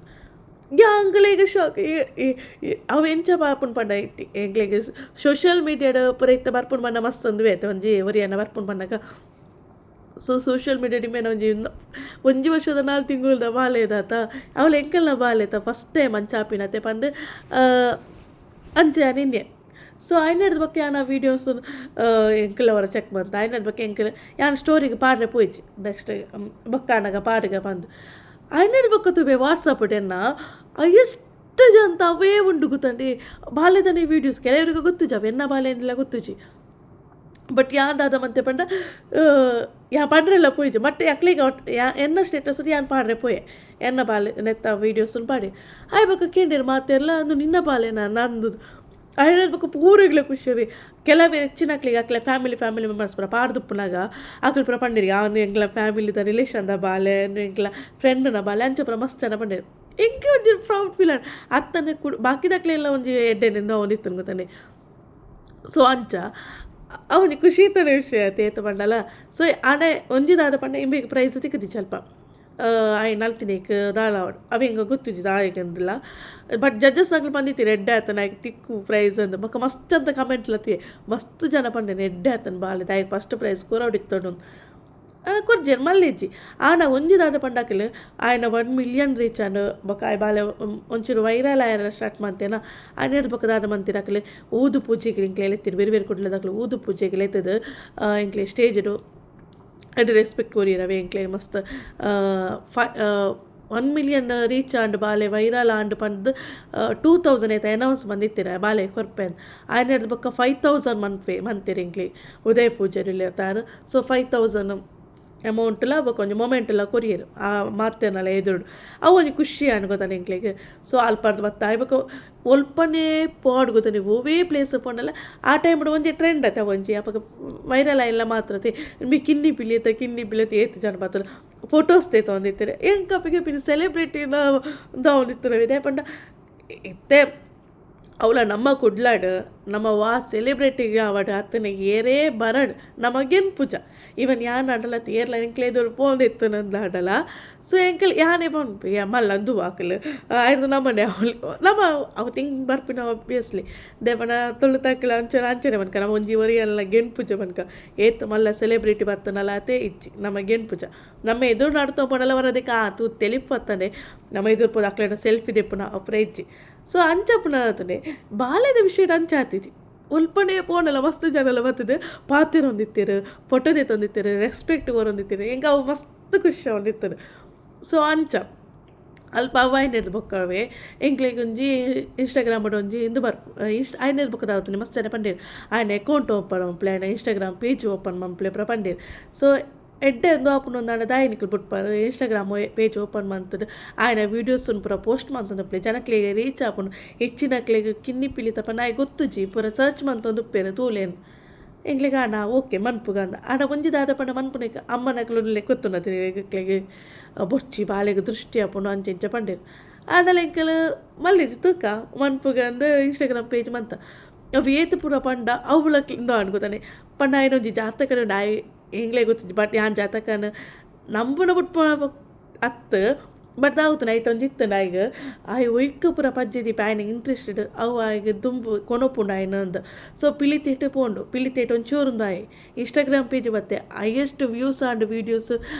ಎಂಗ್ಲೆಗೆ ಶಾಕ್ ಅವು ಎಂಚ ಬರ್ಪುಂಡು ಪಂಡ ಇಟ್ಟು ಎಂಗ್ಲೆಗೆ ಸೋಷಿಯಲ್ ಮೀಡಿಯಾದ ಪುರ ಇತ್ತ ಬರ್ಪುಂಡು ಪಂಡ ಮಸ್ತ್ ಒಂದು ಐತೆ ಒಂಜಿ ಒರಿಯನ್ನ ಬರ್ಪುಂಡು ಪಂಡಾಗ ಸೊ ಸೋಷಿಯಲ್ ಮೀಡಿಯಾ ಡಿಮೇನ ಒಂಜಿ ವರ್ಷದ 4 ತಿಂಗಳದ ಬಾಲೆ ಇದಾತ ಅವಳು ಎಂಕಲ್ನ ಬಾಲೆ ಆಯ್ತಾ ಫಸ್ಟ್ ಟೈಮ್ ಅಂಚಾಪಿನತೆ ಪಂದು ಅಂಚೆ ನಿನ್ನೆ ಸೊ ಆಯ್ನದ ಬಗ್ಗೆ ಯಾನ ವೀಡಿಯೋಸ್ ಎಂಕಲ್ ಅವರ ಚೆಕ್ ಬಂತು ಆಯ್ನದ ಬಗ್ಗೆ ಎಂಕಲ್ ಯಾನ ಸ್ಟೋರಿಗೆ ಪಾಡ್ರೆ ಪೋಯ್ಚಿ ನೆಕ್ಸ್ಟ್ ಬೊಕ್ಕಾನಾಗ ಪಾಡಿಗೆ ಬಂದು ಆಯ್ನದ ಬೊಕ್ಕ ತುಬೆ ವಾಟ್ಸಪ್ ಎನ್ನ ಎಷ್ಟು ಜಂತ ಅವೇ ಉಂಡು ಗೊತ್ತಂಡಿ ಬಾಲ್ಯದನೇ ವೀಡಿಯೋಸ್ ಕೆಲವರಿಗೆ ಗೊತ್ತುಜ ಎನ್ನ ಬಾಲ್ಯ ಅಂದಿಲ್ಲ ಗೊತ್ತುಜಿ ಬಟ್ ಯಾಂದಾದ ಮಂತೆ ಪಂಡ ಯಾ ಪಂಡ್ರೆಲ್ಲ ಪೋಯ್ಜು ಮತ್ತೆ ಅಕ್ಲಿಗೆ ಎನ್ನ ಸ್ಟೇಟಸ್ ಯಾನ್ ಪಾಡ್ರೆ ಪೋಯೆ ಎನ್ನ ಬಾಲೆ ನೆತ್ತ ವೀಡಿಯೋಸನ್ನು ಪಾಡಿ ಆಯ್ಬೇಕು ಕೇಂದ್ರ ಮಾತೆಲ್ಲ ಅದು ನಿನ್ನ ಬಾಲೆನ ನಂದು ಆಯ್ನಬೇಕು ಪೂರಗ್ಲೆ ಖುಷಿವಿ ಕೆಲವೇ ಹೆಚ್ಚಿನ ಅಕ್ಲಿಗೆ ಅಕ್ಲೆ ಫ್ಯಾಮಿಲಿ ಮೆಂಬರ್ಸ್ ಪುರ ಪಾಡ್ದುಪ್ಪನಾಗ ಅಕ್ಲು ಪುರ ಪಂಡಿರಿಗೆ ಅವನು ಎಂಗ್ಲ ಫ್ಯಾಮಿಲಿದ ರಿಲೇಷನ್ದ ಬಾಲೆ ಎಂಗ್ಲ ಫ್ರೆಂಡ್ನ ಬಾಲೆ ಅಂಚ ಪುರ ಮಸ್ತ್ ಜನ ಪಂಡಿರು ಎಂಗೆ ಒಂಜಿ ಪ್ರೌಡ್ ಫೀಲ್ ಅತ್ತನೆ ಬಾಕಿದಕ್ಲೆ ಎಲ್ಲ ಒಂಜಿ ಎಡ್ಡೆನಿಂದ ಅವನಿತ್ತು ಗೊತ್ತಾನೆ ಸೊ ಅಂಚ ಅವನಿಗೆ ಖುಷಿ ಇತ್ತಾನೆ ವಿಷಯ ತೇತ ಪಂಡಲ್ಲ ಸೊ ಆನೆ ಒಂಜಿದಾದ ಪಂಡ ಇಂಬಿಗೆ ಪ್ರೈಸ್ ತಿಕ್ಕದಿ ಸ್ವಲ್ಪ ಆಯ್ ನಲ್ತಿನೇಕ್ ದಾಳಾವಡ್ ಅವ ಹಿಂಗೆ ಗೊತ್ತುಜಿ ದಾಯಕಂದಿಲ್ಲ ಬಟ್ ಜಡ್ಜಸ್ ಆಗ್ಲಿ ಬಂದಿತ್ತೀರಿ ಎಡ್ಡೆ ಆತನ ಆಯ್ಕೆ ತಿಕ್ಕು ಪ್ರೈಸ್ ಅಂದ ಬಕ್ಕ ಮಸ್ತ್ ಅಂತ ಕಮೆಂಟ್ಲತ್ತಿ ಮಸ್ತ್ ಜನ ಪಂಡೇನೆ ಎಡ್ಡೆ ಆತನ ಬಾಲೆ ದಾಯಕ್ ಫಸ್ಟ್ ಪ್ರೈಸ್ ಕೊರವಡಿತ್ತೋಡು ಕೊರ್ಜೇನು ಮಲ್ಲೆಜ್ಜಿ ಆನ ಒಂಜಿದಾದ ಪಂಡಾಕಲ್ ಆಯ್ನ 1 ಮಿಲಿಯನ್ ರೀಚ್ ಅನ್ನು ಬೊಕ್ಕ ಆಯ್ ಬಾಲೆ ಒಂಚೂರು ವೈರಲ್ ಆಯಲ್ಲ ಸ್ಟಾರ್ಟ್ ಮಂತೇನ ಆಯ್ನ ಬೊಕ್ಕದಾದ ಮಂತಿರಾಕಲೆ ಊದು ಪೂಜೆಗೆ ಇಂಕ್ಲೆ ಎತ್ತಿರು ಬೇರೆ ಬೇರೆ ಕೊಡ್ಲದಾಕಲು ಊದು ಪೂಜೆಗೆ ಎತ್ತದು ಇಂಕ್ಲೆ ಸ್ಟೇಜು ಅದು ರೆಸ್ಪೆಕ್ಟ್ ಕೋರಿರವೆ ಇಂಕ್ಲೆ ಮಸ್ತ್ 1 ಮಿಲಿಯನ್ ರೀಚ್ ಆಂಡ್ ಬಾಲೆ ವೈರಲ್ ಆಂಡ್ ಪಂದು 2000 ಐತೆ ಅನೌನ್ಸ್ ಬಂದಿತ್ತೀರ ಬಾಲೆ ಕೊರ್ಪೆನ್ ಆಯ್ನ ಬೊಕ್ಕ 5000 ಮಂತ್ರಿ ಇಂಕ್ಲೆ ಉದಯ ಪೂಜೆ ಇರ್ತಾರೆ ಸೊ 5000 ಅಮೌಂಟ್ಲ ಬೊಕ ಒಂಜಿ ಮೊಮೆಂಟ್ಲ ಕೊರಿಯರ್ ಆ ಮಾತೆನಲ ಎದುರುಡು ಅವು ಒಂಜಿ ಖುಷಿ ಅನ್ಕೋತಾನೆ ಎಂಕ್ಲೆಗ್. ಸೊ ಅಲ್ಪರ್ದು ಬತ್ತ ಆಯ್ಬಕ ಒಲ್ಪನೇ ಪಾಡ್ ಗೊತ್ತಾನೆ ಒವೇ ಪ್ಲೇಸ್ ಪೋಂಡಲ ಆ ಟೈಮ್ ಒಂಜಿ ಟ್ರೆಂಡ್ ಅತ್ತ ಒಂಜಿ ಅಪಗ ವೈರಲ್ ಆಯಿಲ್ಲ ಮಾತ್ರ ಮಿ ಕಿನ್ನಿ ಪಿಲಿಯತ್ತ ಏತ್ ಜನ ಬತ್ತಲ ಫೋಟೋಸ್ ತೊಂದಿತ್ತಾರೆ ಎಂಕಪ್ಪಿಗೆ ಪಿನ್ ಸೆಲೆಬ್ರಿಟಿನ ದಾವೊಂದಿತ್ತರ ಇದೇ ಪಂಡ ಇತ್ತೆ ಅವಳ ನಮ್ಮ ಕುಡ್ಲಾಡ್ ನಮ್ಮ ವಾ ಸೆಲೆಬ್ರಿಟಿಗೆ ಅವಡು ಅತ್ತನ ಏರೇ ಬರಡ್ ನಮಗೇನು ಪೂಜ ಇವನ್ ಯಾನ್ ಆಡಲ ಏರ್ಲ ಎಂಕ್ಲೇದವ್ರು ಪೋಂದಿತ್ತು ನಂದು ಆಡಲ ಸೊ ಎಂಕಲ್ ಯಾನೇ ಬಂದು ಮಲ್ಲಂದು ವಾಕಲ್ ಆಯ್ತು ನಮ್ಮನೆ ಅವಳು ನಮ್ಮ ಅವು ತಿಂಗ್ ಬರ್ಪಿನ ಆಬ್ವಿಯಸ್ಲಿ ದೇವನ ತೊಳು ತಕ್ಕಲ ಅಂಚನೆ ಬನ್ಕ ನಮ್ಮ ಒಂಜಿ ವರಿ ಎಲ್ಲ ಗೆಣ್ ಪೂಜೆ ಬನ್ಕ ಏತ್ ಮಲ್ಲ ಸೆಲೆಬ್ರಿಟಿ ಬರ್ತನಲ್ಲ ಅದೇ ಇಚ್ಚಿ ನಮ್ಮ ಗೆಣ್ ಪೂಜ ನಮ್ಮ ಎದುರು ನಾಡ್ತೋ ಪಡಲ್ಲ ಬರೋದಕ್ಕೆ ತೂ ತೆಲಿಪತ್ತನೆ ನಮ್ಮ ಎದುರು ಪೋದು ಅಕ್ಲೇನ ಸೆಲ್ಫಿ ದೆಪ್ಪುನ ಅಪ್ರ ಇಜ್ಜಿ ಸೊ ಅಂಚಪ್ಪನ ಆತನೆ ಬಾಲ್ಯದ ವಿಷಯ ಅಂಚಾತಿಜಿ ಉಲ್ಪನೆ ಪೋನಲ್ಲ ಮಸ್ತ್ ಜನಲ್ಲ ಬರ್ತದೆ ಪಾತಿರೊಂದಿತ್ತೀರು ಫೋಟೋದೆ ತಂದಿತ್ತೀರು ರೆಸ್ಪೆಕ್ಟ್ ಹೊರೊಂದಿತ್ತೀರು ಹೆಂಗೆ ಅವು ಮಸ್ತ್ ಖುಷಿ ಹೊಂದಿತ್ತಾರೆ. ಸೊ ಅಂಚ ಅಲ್ಪ ಅವಾಯ್ನದ ಬೊಕ್ಕವೇ ಎಂಕ್ಲೆಗ್ ಒಂಜಿ ಇನ್ಸ್ಟಾಗ್ರಾಮ್ ಒಂಜಿ ಇಂದು ಆಯ್ನದ ಬೊಕ್ಕದಾಗುತ್ತಾನೆ ಮಸ್ತ್ ಜನ ಪಂಡೇರು ಆಯ್ನ ಅಕೌಂಟ್ ಓಪನ್ ಮಂಪ್ಲೆ ಆಯ್ನ ಇನ್ಸ್ಟಾಗ್ರಾಮ್ ಪೇಜ್ ಓಪನ್ ಮಂಪ್ಲೆ ಪೂರ ಪಂಡೇರು. ಸೊ ಎಡ್ಡೆ ಒಂದು ಆಪುನೊಂದು ದಾಯನಿಕಲ್ ಬಿಟ್ಪಾರು ಇನ್ಸ್ಟಾಗ್ರಾಮ್ ಪೇಜ್ ಓಪನ್ ಮಂತುಡು ಆಯ್ನ ವೀಡಿಯೋಸನ್ನು ಪೂರ ಪೋಸ್ಟ್ ಮಂತೊಂದುಪ್ಲೆ ಜನಕ್ಲೆಗೆ ರೀಚ್ ಆಪುನು ಹೆಚ್ಚಿನಕ್ಲೆಗೆ ಕಿನ್ನಿ ಪಿಲಿತಪ್ಪ ನಾಯಿ ಗೊತ್ತುಜಿ ಪೂರ ಸರ್ಚ್ ಮಂತೊಂದು ಉಪ್ಪೇನು ತೂಲೇನು ಎಂಗ್ಲೆಗೆ ಆಡ ಓಕೆ ಮನ್ಪುಗಂದ ಆಡ ಒಂಜಿ ದಾದ ಪಂಡ ಮನ್ಪುನೇಕ ಅಮ್ಮನಕ್ಲೆ ಗೊತ್ತುನತಿಗೆ ಬೊಚ್ಚಿ ಬಾಳೆಗೆ ದೃಷ್ಟಿ ಆಪುನು ಅಂಚೆಂಚ ಪಂಡೇರು ಆಡಲ ಎಂಕಲ್ ಮಲ್ಲಿಜಿ ತೂಕ ಮನ್ಪುಗಂದ ಇನ್ಸ್ಟಾಗ್ರಾಮ್ ಪೇಜ್ ಮಂತ ಅವು ಏತು ಪೂರ ಪಂಡ ಅವಳಕ್ಲಿಂದ ಅನ್ಕೋತಾನೆ ಪಂಡ ಆಯ್ನೊಂಜಿ ಜಾತಕನ ನಾಯಿ ಎಂಗ್ಲೇ ಗೊತ್ತಿದ್ದು ಬಟ್ ಯಾನ್ ಜಾತಕನ ನಂಬುನ ಬಿಟ್ಪ ಅತ್ತು ಬಟ್ ದಾವುತು ನೈಟ್ ಒಂಜಿ ಇತ್ತು ನಾಯಿಗೆ ಆಯ್ ಒಯ್ಕ ಪೂರ ಪಜ್ಜಿದಿ ಆಯ್ನಿಗೆ ಇಂಟ್ರೆಸ್ಟೆಡ್ ಅವು ಆಯ್ಗೆ ದುಂಬು ಕೊನೊಪುಂಡು ಆಯ್ನಂದು. ಸೊ ಪಿಲಿತೇಟು ಪೋಂಡು ಪಿಲಿತೇಟು ಒಂಚೂರುಂದು ಆಯ್ ಇನ್ಸ್ಟಾಗ್ರಾಮ್ ಪೇಜ್ ಬತ್ತೆ ಹೈಯೆಸ್ಟ್ ವ್ಯೂಸ್ ಆಂಡ್ ವೀಡಿಯೋಸ್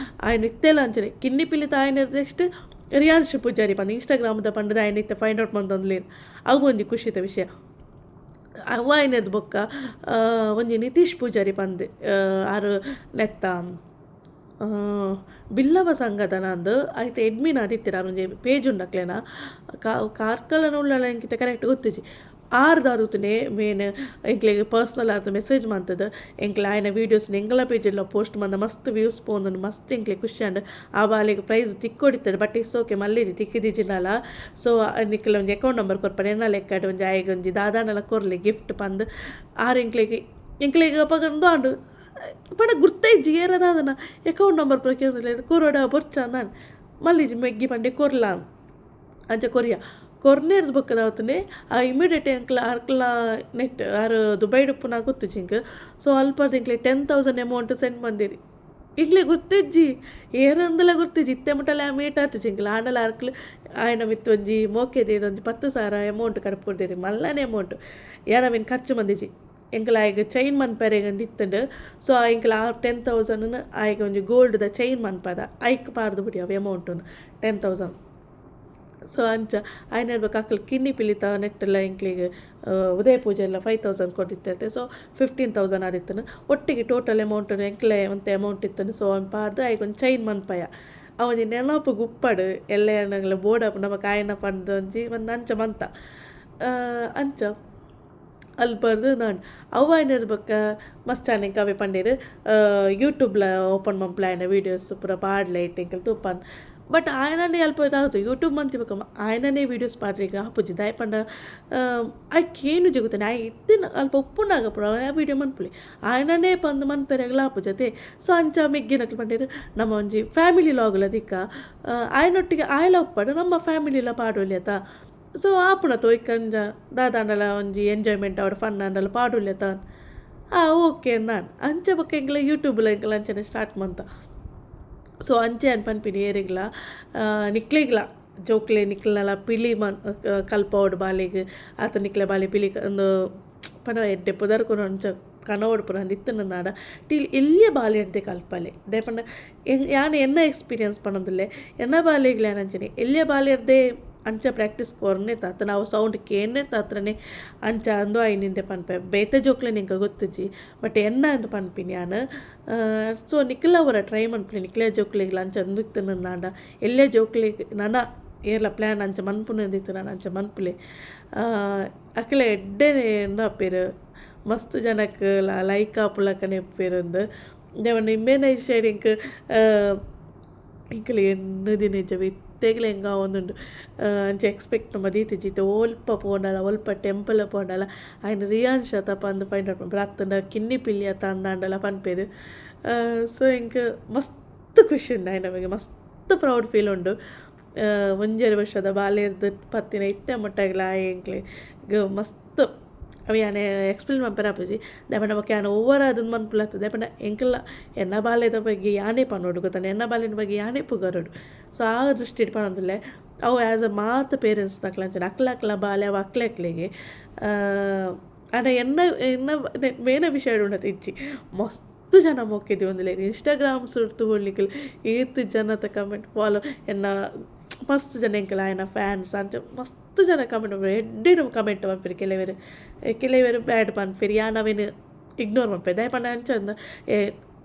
ಆಯ್ನ ಇತ್ತೆಲ್ಲ ಅಂಚನೆ ಕಿನ್ನಿ ಪಿಲಿತ ಆಯ್ನ ನೆಕ್ಸ್ಟ್ ರಿಯಾನ್ಶ್ ಪೂಜಾರಿ ಬಂದು ಇನ್ಸ್ಟಾಗ್ರಾಮ್ದ ಪಂಡದ ಆಯ್ನ ಇತ್ತೆ ಫೈಂಡ್ ಔಟ್ ಮಂದೊಂದುಲೇನು ಅವು ಒಂಜಿ ಖುಷಿದ ವಿಷಯ. ಅವ ಏನದು ಬೊಕ್ಕ ಒಂಜಿ ನಿತೀಶ್ ಪೂಜಾರಿ ಪಂದೆ ಆರು ನೆತ್ತ ಬಿಲ್ಲವ ಸಂಘದ ನಂದು ಆಯ್ತು ಎಡ್ಮಿನ್ ಆದಿತ್ತೀರ ಒಂಜಿ ಪೇಜ್ ಉಂಡಕ್ಲೇನ ಕಾರ್ಕಳನ ಉಳ್ಳಳ ಎಂಕಿತ ಕರೆಕ್ಟ್ ಗೊತ್ತಿಜಿ ಆರ್ದಾರುತನೇ ಮೇನ್ ಎಂಕ್ಲೆಗೆ ಪರ್ಸ್ನಲ್ ಆದ ಮೆಸೇಜ್ ಮಂತದ ಎಂಕ್ಲ ಆಯ್ನ ವೀಡಿಯೋಸ್ನ ಎಂಗ್ಲ ಪೇಜೆಲ್ಲ ಪೋಸ್ಟ್ ಮಂದ ಮಸ್ತ್ ವ್ಯೂಸ್ ಪೋಂದು ಮಸ್ತ್ ಎಂಕ್ಲೆ ಖುಷಿ ಅಂಡ್ ಆ ಬಾಲಿಗೆ ಪ್ರೈಸ್ ತಿಕ್ಕೊಡಿತಾడు ಬಟ್ ಇಸ್ ಓಕೆ ಮಲ್ಲಿಜಿ ತಿಕ್ಕಿದಿಜಿನಲ್ಲ. ಸೊ ನಿಕ್ಲ ಒಂಜಿ ಅಕೌಂಟ್ ನಂಬರ್ ಕೊರ್ಪಡೆ ಎನ್ನ ಲೆಕ್ಕಡ್ ಒಂಜಿ ಆಯ್ಗೆ ಒಂಜಿ ದಾದಾನೆಲ್ಲ ಕೊರ್ಲಿ ಗಿಫ್ಟ್ ಪಂದು ಆರು ಎಂಕ್ಲೆಗೆ ಪಗಂದು ಆಂಡು ಪಂಡ ಗುರ್ತೈಜಿ ಏರದಾದನ ಅಕೌಂಟ್ ನಂಬರ್ ಪೂರ ಕೇಳಿದ್ರೆ ಕೊರೋಡ ಬೊರ್ಚ ಅಂದಾಂಡು ಮಲ್ಲಿಜಿ ಮೆಗ್ಗಿ ಪಂಡೆ ಕೊರ್ಲ ಅಂಚ ಕೊರಿಯಾ ಕೊರ್ನೇರ್ದು ಬೊಕ್ಕದಾವತ್ತನೆ ಇಮಿಡಿಯೇಟ್ ಅರ್ಕಲ ನೆಟ್ ಆರು ದುಬೈ ಡುಪ್ಪುನ ಗೊತ್ತು ಜಿಂಕ್. ಸೊ ಅಲ್ಪದ ಎಂಕ್ಲೆ 10,000 ಅಮೌಂಟ್ ಸೆಂಡ್ ಬಂದಿರಿ ಈಗಲೇ ಗುರ್ತಿಜ್ಜಿ ಏರಂದಲ ಗುರ್ತಿಜ್ಜಿ ಇತ್ತೆ ಮುಟ್ಟಲ್ಲ ಮೀಟ್ ಆತು ಜಿಂಕ್ಲ ಆಂಡಲ ಅರ್ಕಲ್ ಆಯ್ನ ಮಿತ್ತೊಂಜಿ ಮೋಕೆದೇದು ಒಂಜಿ 10,000 ಅಮೌಂಟ್ ಕಡ್ಪೊಡ್ದಿರಿ ಮಲ್ಲನೇ ಅಮೌಂಟ್ ಯಾರ ಮೀನು ಖರ್ಚು ಬಂದಿಜಿ ಎಂಕಲ ಆಯ್ಗೆ ಚೈನ್ ಮನ್ಪೆರೆಗಂದು ಇತ್ತಂಡು. ಸೊ ಎಂಕಲ 10,000 ಆಯ್ಗೆ ಒಂಜಿ ಗೋಲ್ಡ್ದ ಚೈನ್ ಮನ್ಪದ ಐಕ್ ಪಾರ್ದು ಬಿಡಿ ಅವು ಅಮೌಂಟನ್ನು 10,000. ಸೊ ಅಂಚ ಆಯ್ನ ಹೇಳ್ಬೇಕು ಅಕ್ಕಲು ಕಿನ್ನಿ ಪಿಲಿತ ನೆಟ್ಟೆಲ್ಲ ಎಂಕ್ಲಿಗೆ ಉದಯ ಪೂಜೆ ಎಲ್ಲ 5,000 ಕೊಟ್ಟಿರ್ತೈತೆ. ಸೊ 15,000 ಆದಿತ್ತನು ಒಟ್ಟಿಗೆ ಟೋಟಲ್ ಅಮೌಂಟ್ ಎಂಕ್ಲೆ ಒಂತೆ ಅಮೌಂಟ್ ಇತ್ತನು. ಸೊ ಅವ್ನು ಪಾರ್ದು ಆಯ್ಕೊಂದು ಚೈನ್ ಮನ್ಪಯ ಅವನ ನೆನಪು ಗುಪ್ಪಡು ಎಲ್ಲ ಏನಗಳ ಬೋರ್ಡಪ್ ನಮ್ಮ ಕಾಯಿನ ಪಂದು ಒಂಜಿ ಒಂದು ಅಂಚ ಮಂತ ಅಂಚ ಅಲ್ಲಿ ಬರ್ದು ನಾನು ಅವು ಆಯ್ನ ಇರ್ಬೇಕ ಮಸ್ತ್ ಚಾನೆಂಗೆ ಅವೇ ಪಂಡೇರು ಯೂಟ್ಯೂಬ್ಲ ಓಪನ್ ಮನ್ಪ್ಲ ಆಯ್ನ ವೀಡಿಯೋಸ್ ಪೂರ ಪಾಡ್ಲೈಟ್ ಎಂಕಲ್ ತೂಪನ್ ಬಟ್ ఆయననే వెళ్ళిపోతావు యూట్యూబ్ మంతి ఒక ఆయననే వీడియోస్ పాడ్రిగా పుజ్జి దాయపండ ಆಯ್ಕೇನು ಜಗುತ್ತಾನೆ ಆಯ್ ಇತ್ತಿನ ಅಲ್ಪ ಉಪ್ಪುನಾಗಪ್ಪ ಆ ವೀಡಿಯೋ ಮನ್ಪುಲಿ ఆయనನೇ ಪಂದು ಮನ್ಪೆರೆಗ್ಲ ಆಪುಜತೆ. ಸೊ ಅಂಚ ಮೆಗ್ಗಿನಕ್ಲು ಪಂಡೇರು ನಮ್ಮ ಒಂಜಿ ಫ್ಯಾಮಿಲಿ ಲಾಗ್ಲ ದಿಕ್ಕ ಆಯ್ನೊಟ್ಟಿಗೆ ಆಯ್ಲ ಉಪ್ಪಡು ನಮ್ಮ ಫ್ಯಾಮಿಲಿಲ ಪಾಡೊಲ್ಯತ. ಸೊ ಆಪುನ ತೋಯ್ಕಂಜ ದಾದಾಂಡಲ ಒಂಜಿ ಎಂಜಾಯ್ಮೆಂಟ್ ಅವಡ ಫನ್ ಅಂಡಲ ಪಾಡೊಲ್ಯತ ಓಕೆ ನಾನು ಅಂಚ ಬೊಕ್ಕ ಎಂಕ್ಲ ಯೂಟ್ಯೂಬ್ಲ ಎಂಕಲ ಅಂಚನೆ ಸ್ಟಾರ್ಟ್ ಮಂತ. ಸೊ ಅಂಚೆ ಅನ್ಪನ್ಪಿನಿ ಏರಿಗ್ಲ ನಿಕ್ಲಿಗ್ಲ ಜೋಕ್ಲೆ ನಿಕ್ಲನಲ್ಲ ಪಿಲಿ ಕಲ್ಪೋಡು ಬಾಲಿಗೆ ಆತ ನಿಕ್ಲೆ ಬಾಲಿ ಪಿಲಿ ಒಂದು ಪಣ ಎಡ್ಡೆ ಪುದರ್ಕೊಂಡು ಅಂಚ ಕನೋಡು ಪುರ ಅಂದಿತ್ತು ನಾಡ ಟೀಲ್ ಎಲ್ಲಿಯ ಬಾಲಿ ಎಡ್ದೆ ಕಲ್ಪಲೆ ದೇಪಂಡ ಯಾನು ಎನ್ನ ಎಕ್ಸ್ಪೀರಿಯನ್ಸ್ ಪಣೊಂದುಲ್ಲೆ ಎನ್ನ ಬಾಲಿಗ್ಲ ಏನಂಚನೆ ಎಲ್ಲಿಯ ಬಾಲಿ ಎಡ್ದೆ ಅಂಚ ಪ್ರಾಕ್ಟೀಸ್ ಕೊರ್ನೆ ತಾತ ನಾವು ಸೌಂಡ್ ಕೇನೆ ತಾತ್ರನೇ ಅಂಚ ಅಂದು ಐನಿಂದೆ ಪನ್ಪೆ ಬೇತೆ ಜೋಕ್ಲೆ ನಿಂಗೆ ಗೊತ್ತುಜಿ ಬಟ್ ಎನ್ನ ಅಂದು ಪನ್ಪಿನಿ ನಾನು. ಸೊ ನಿಕ್ಲ ಅವರ ಟ್ರೈ ಮನ್ಪುಲಿ ನಿಕ್ಲೆ ಜೋಕ್ಲಿಗ್ಲ ಅಂಚ ಅಂದಿತ್ತು ನಾಡ ಎಲ್ಲೇ ಜೋಕ್ಲಿಗೆ ನನ್ನ ಏರ್ಲ ಪ್ಲ್ಯಾನ್ ಅಂಚ ಮನ್ಪುನಂದಿತ್ತು ನಾನು ಅಂಚ ಮನ್ಪುಲೆ ಅಕ್ಲೆ ಎಡ್ಡೆ ಎಂದ ಅಪ್ಪೇರು ಮಸ್ತ್ ಜನಕ್ಕೆ ಲೈಕ್ ಆಪುಲಕನೆ ಎಪ್ಪೇರೊಂದು ದೇವಣ್ಣ ಇಮ್ಮೇನ ಇಷ್ಟ ಇಂಕ್ ಇಂಕಲ್ ಎನ್ನದಿ ನಿಜ ವಿತ್ತೆಗ್ಲ ಹೆಂಗ ಒಂದುಂಡು ಅಂಚೆ ಎಕ್ಸ್ಪೆಕ್ಟ್ ಮದೀತಿಜಿತ್ತು ಒಲ್ಪ ಪೋಂಡಲ ಒಲ್ಪ ಟೆಂಪಲ್ ಪೋಂಡಲ ಆಯ್ನ ರಿಯಾನ್ ಶತ ಪಂದು ಪೈಂಡ್ ಬ್ರಾತ್ತಂಡ ಕಿನ್ನಿ ಪಿಲ್ಲಿಯ ತಂದಾಂಡಲ ಪನ್ಪೇರು ಸೊ ಇಂಕ್ ಮಸ್ತ್ ಖುಷಿ ಉಂಡು ಆಯ್ನ ನಮಗೆ ಮಸ್ತ್ ಪ್ರೌಡ್ ಫೀಲ್ ಉಂಡು ಒಂಜೆರು ವರ್ಷದ ಬಾಲ್ಯದ ಪತ್ತಿನ ಇತ್ತೆ ಮೊಟ್ಟಾಗಿಲ್ಲ ಎಂಕ್ಲೆ ಮಸ್ತ್ ಅವು ಯಾನೆ ಎಕ್ಸ್ಪ್ಲೇನ್ ಮನ್ಪೆರಾಪುಜಿ ದಪಂಡ ಬೊಕ ಯಾನ ಓವರ್ ಅದನ್ನು ಮನ್ಪುಲತ್ತದ ದಪಂಡ ಎಂಕಲ್ಲ ಎನ್ನ ಬಾಲ್ಯದ ಬಗ್ಗೆ ಯಾನೇ ಪನ್ನೋಡು ಗೊತ್ತಾನೆ ಎನ್ನ ಬಾಲ್ಯದ ಬಗ್ಗೆ ಯಾನೇ ಪುಗರೋಡು ಸೊ ಆ ದೃಷ್ಟಿ ಪನ್ನೊಂದುಲ್ಲೆ ಅವು ಆ್ಯಸ್ ಅ ಮಾತ ಪೇರೆಂಟ್ಸ್ ನಕ್ಲಂಚನೆ ಅಕ್ಲ ಬಾಲ್ಯ ಅವು ಅಕ್ಲೆಗೆ ಆಂಡ ಎನ್ನ ಮೇನ ವಿಷಯ ಉಂಡತ ಇಜ್ಜಿ ಮಸ್ತ್ ಜನ ಮೊಕ್ಕಿದ್ವಿ ಒಂದಿಲ್ಲ ಇನ್ಸ್ಟಾಗ್ರಾಮ್ ಸುಡ್ತು ಹೋಗ್ಲಿಕ್ಕೆ ಏತು ಜನತ ಕಮೆಂಟ್ ಫಾಲೋ ಎನ್ನ ಮಸ್ತ್ ಜನ ಎಂಕಲ್ಲ ಆಯ್ನ ಫ್ಯಾನ್ಸ್ ಅಂಚ ಮಸ್ತ್ ಜನ ಕಮೆಂಟ್ ಮಾಡ್ತಾರೆ ಎಡ್ಡೆ ಕಮೆಂಟ್ ಪನ್ಪೇರು ಕೆಲವೇರು ಬ್ಯಾಡ್ ಪನ್ಪೇರು ಯಾ ನಾವೇನು ಇಗ್ನೋರ್ ಮನ್ಪೇರು ದಯಪಂಡ ಅಂಚಂದ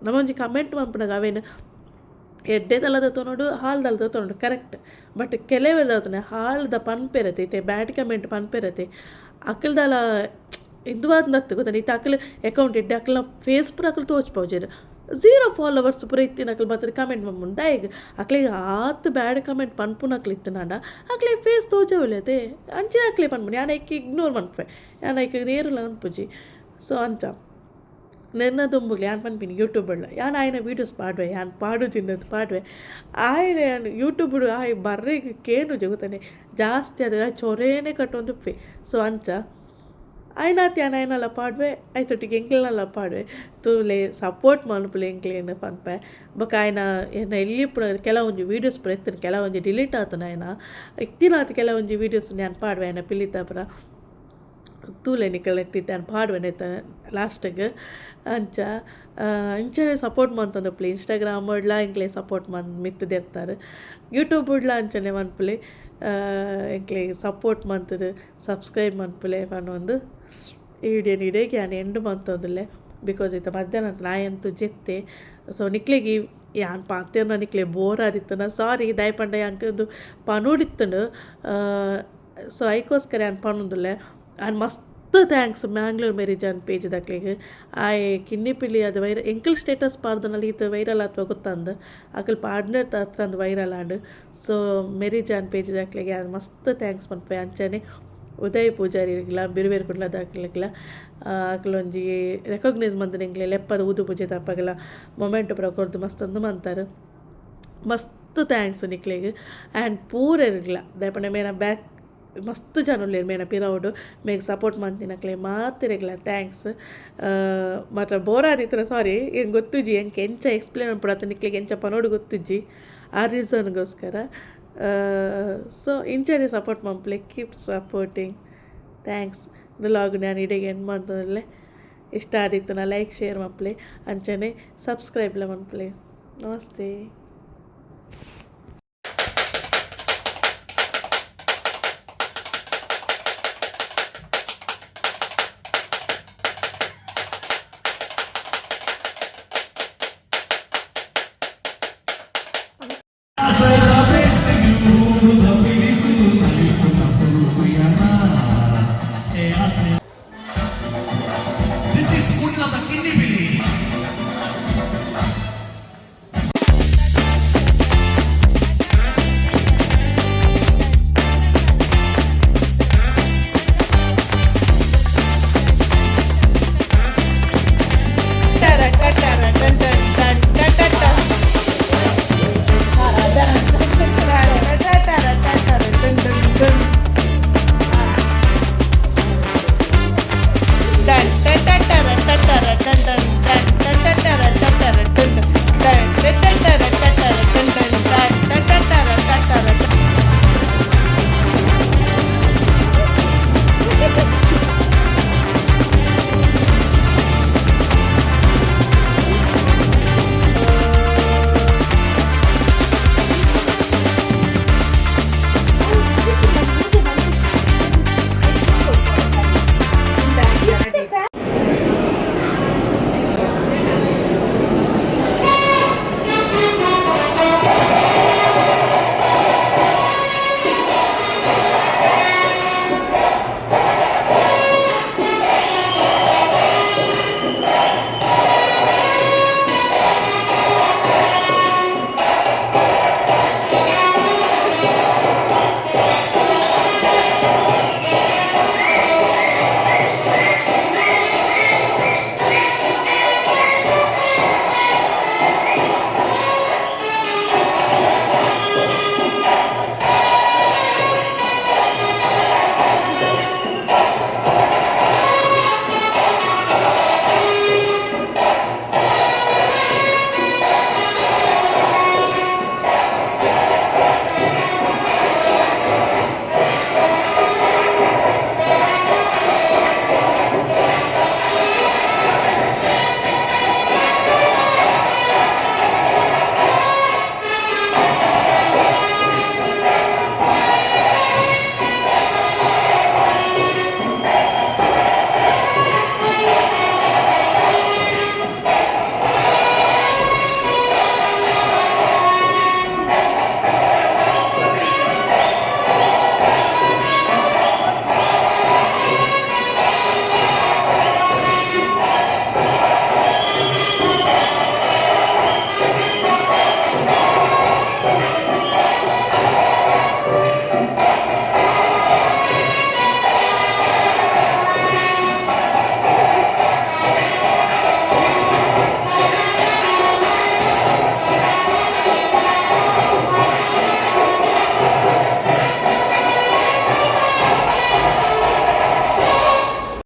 ನಮ್ಮೊಂಜಿ ಕಮೆಂಟ್ ಮನ್ಪುನಾಗ ಅವೇನು ಎಡ್ಡೆದಲ್ಲದ ತೊನೋಡು ಹಾಲ್ದಲ್ಲದ ತೊನೋಡು ಕರೆಕ್ಟ್ ಬಟ್ ಕೆಲವೇರ್ದ ಹಾಲ್ದ ಪನ್ಪೇರತೆ ಇತ್ತೆ ಬ್ಯಾಡ್ ಕಮೆಂಟ್ ಪನ್ಪೇರತೆ ಅಕ್ಕಲ್ದಲ್ಲ ಇಂದುವಾದ ಗೊತ್ತಾನೆ ಇತ್ತು ಅಕ್ಕಲು ಅಕೌಂಟ್ ಇಡ್ಡೆ ಅಕ್ಕಲ ಫೇಸ್ ಪೂರ ಅಕ್ಕಲು ತೋಚ್ಪೋಜೇರು 0 ಫಾಲೋವರ್ಸ್ ಪೂರ ಇತ್ತಿನ ಅಕ್ಕಲು ಬರ್ತಾರೆ ಕಮೆಂಟ್ ಮಮ್ಮುಂಡು ದಯಗೆ ಅಕ್ಲೆಗೆ ಆತು ಬ್ಯಾಡ್ ಕಮೆಂಟ್ ಪನ್ಪುನ ಅಕ್ಲು ಇತ್ತು ನಾಡ ಅಕ್ಲೆ ಫೇಸ್ ತೋಜವಲ್ಲದೆ ಅಂಚಿನ ಅಕ್ಲೆ ಪನ್ಪುನಿ ಯಾನ ಐಕಿ ಇಗ್ನೋರ್ ಮನ್ಪೆ ಯಾನ ಐಕಿ ನೇರಲ್ಲ ಅನ್ಪುಜಿ ಸೊ ಅಂಚ ನೆನ್ನ ದುಂಬುಗ್ಲಿ ಯಾನ್ ಪನ್ಪಿನಿ ಯೂಟ್ಯೂಬ್ ಯಾನ್ ಆಯ್ನ ವೀಡಿಯೋಸ್ ಪಾಡ್ವೆ ಯಾನ್ ಪಾಡು ತಿಂದದ್ದು ಪಾಡ್ವೆ ಆಯ್ನ ಯೂಟ್ಯೂಬ್ ಆಯ್ ಬರ್ರೆಗೆ ಕೇನು ಜಗುತ್ತಾನೆ ಜಾಸ್ತಿ ಅದು ಚೊರೇನೆ ಕಟ್ಟೊಂದುಪ್ಪೆ ಸೊ ಅಂಚ ಆಯ್ನಾತಿ ಆಯ್ನಲ್ಲ ಪಾಡ್ವೆ ಆಯ್ತೊಟ್ಟಿಗೆ ಎಂಕ್ಲೆನಲ್ಲ ಪಾಡ್ವೆ ತೂಲೆ ಸಪೋರ್ಟ್ ಮನ್ಪುಲೆ ಎಂಕ್ಲೇನ ಪನ್ಪೆ ಬೊಕ ಆಯ್ನ ಏನ ಎಲ್ಲಿ ಪುರ ಕೆಲವೊಂಜಿ ವೀಡಿಯೋಸ್ ಪುರ ಎತ್ತನ ಕೆಲವೊಂಜಿ ಡಿಲೀಟ್ ಆತನ ಆಯ್ನ ಇತ್ತಿನಾತಿ ಕೆಲವೊಂಜಿ ವೀಡಿಯೋಸ್ ನಾನು ಪಾಡ್ವೆ ಆಯ್ನ ಪಿಲಿತ ಪುರ ತೂಲೆ ನಿಕಲೆಟ್ಟಿದ್ದೆ ನಾನು ಪಾಡ್ವೆನೆ ಲಾಸ್ಟಿಗೆ ಅಂಚ ಇಂಚನೆ ಸಪೋರ್ಟ್ ಮಂತಂದಪ್ಪಲೆ ಇನ್ಸ್ಟಾಗ್ರಾಮ್ ಉಡ್ಲ ಎಂಕ್ಲೆ ಸಪೋರ್ಟ್ ಮಿತ್ತದಿರ್ತಾರೆ ಯೂಟ್ಯೂಬ್ ಉಡ್ಲ ಅಂಚನೆ ಮನ್ಪುಲೆ ಎಂಕ್ಲೆ ಸಪೋರ್ಟ್ ಮಂತದು ಸಬ್ಸ್ಕ್ರೈಬ್ ಮನ್ಪುಲೆ ಪನ್ನೊಂದು ಈ ವಿಡಿಯೋ ನೀಡೇಗೆ ನಾನು ಎಂಡು ಮಂತೊಂದುಲ್ಲೆ ಬಿಕಾಸ್ ಇತ್ತ ಮಧ್ಯಾಹ್ನ ನಾಯಂತೂ ಜೆತ್ತೆ ಸೊ ನಿಕ್ಲೆಗೆ ಯಾನ್ ಪಾತೆರ್ನ ನಿಕ್ಲೆ ಬೋರ್ ಆದಿತ್ತನ ಸಾರಿ ದಯಪಂಡ ಯಾಂಕಂದು ಪನೋಡಿತ್ತನು ಸೊ ಐಕೋಸ್ಕರ ಯಾನ್ ಪನ್ನೊಂದುಲ್ಲೆ ಆ್ಯಂಡ್ ಮಸ್ತ್ ಥ್ಯಾಂಕ್ಸ್ ಮ್ಯಾಂಗ್ಳೂರ್ ಮೆರಿಜಾನ್ ಪೇಜ್ ದಾಕ್ಲಿಗೆ ಆಯ್ ಕಿನ್ನಿ ಪಿಲ್ಲಿ ಅದು ಎಂಕಲ್ ಸ್ಟೇಟಸ್ ಪಾಡ್ದನಲ್ಲಿ ಇದು ವೈರಲ್ ಅಥವಾ ಗೊತ್ತಂದ ಅಕಲ್ ಪಾಡ್ನರ್ ಹತ್ರ ಅಂದು ವೈರಲ್ ಆಂಡ್ ಸೊ ಮೆರಿಜಾನ್ ಪೇಜ್ ದಾಕ್ಲಿಗೆ ಅದು ಮಸ್ತ್ ಥ್ಯಾಂಕ್ಸ್ ಮನ್ಪೆ ಅಂಚನೆ ಉದಯ್ ಪೂಜಾರಿ ಇರಲಿಲ್ಲ ಬಿರುವೇರು ಕುಡ್ಲ ದಾಕ್ಲಿಕ್ಕಿಲ್ಲ ಅಕಲೊಂಜಿ ರೆಕಗ್ನೈಸ್ ಮಂತನ ಎಂಗ್ಲೆ ಲೆಪ್ಪದ ಊದು ಪೂಜೆ ತಪ್ಪಾಗಲ್ಲ ಮೊಮೆಂಟ್ ಪುರ ಕೊಡ್ದು ಮಸ್ತೊಂದು ಮಂತಾರೆ ಮಸ್ತ್ ಥ್ಯಾಂಕ್ಸ್ ನಿಕ್ಲೆಗೆ ಆ್ಯಂಡ್ ಪೂರ ಇರಲಿಲ್ಲ ದಯಪಂಡ ಮೇನ ಬ್ಯಾಕ್ ಮಸ್ತ್ ಜನ ಉಳ್ಳೇರು ಮೇನ ಪಿರೌಡು ಮೇಗೆ ಸಪೋರ್ಟ್ ಮಾಡ್ತೀನಕ್ಲೆ ಮಾತಿರಗ್ಲ ಥ್ಯಾಂಕ್ಸ್ ಮಾತ್ರ ಬೋರ್ ಆದಿತ್ರ ಸಾರಿ ಹೆಂಗೆ ಗೊತ್ತುಜಿ ಹೆಂಗೆ ಎಂಚ ಎಕ್ಸ್ಪ್ಲೇನ್ ಮಾಡ್ಬಿಡತ್ತೆ ನಿಕ್ಲಿಗೆ ಎಂಚ ಪನೋಡು ಗೊತ್ತುಜ್ಜಿ ಆ ರೀಸನ್ಗೋಸ್ಕರ ಸೊ ಇಂಚನೆ ಸಪೋರ್ಟ್ ಮನ್ಪಲೆ ಕೀಪ್ ಸಪೋರ್ಟಿಂಗ್ ಥ್ಯಾಂಕ್ಸ್ ಲಾಗ್ ನಾನು ಇಡೆಗೆ ಎಂಡ್ ಮಾಡ್ತದಲ್ಲೇ ಇಷ್ಟ ಆದಿತ್ತು ನಾ ಲೈಕ್ ಶೇರ್ ಮನ್ಪಲೆ ಅಂಚನೆ ಸಬ್ಸ್ಕ್ರೈಬ್ಲ ಮನ್ಪಲೆ ನಮಸ್ತೆ. dun dun dun dun dun dun dun dun dun dun dun dun dun dun dun dun dun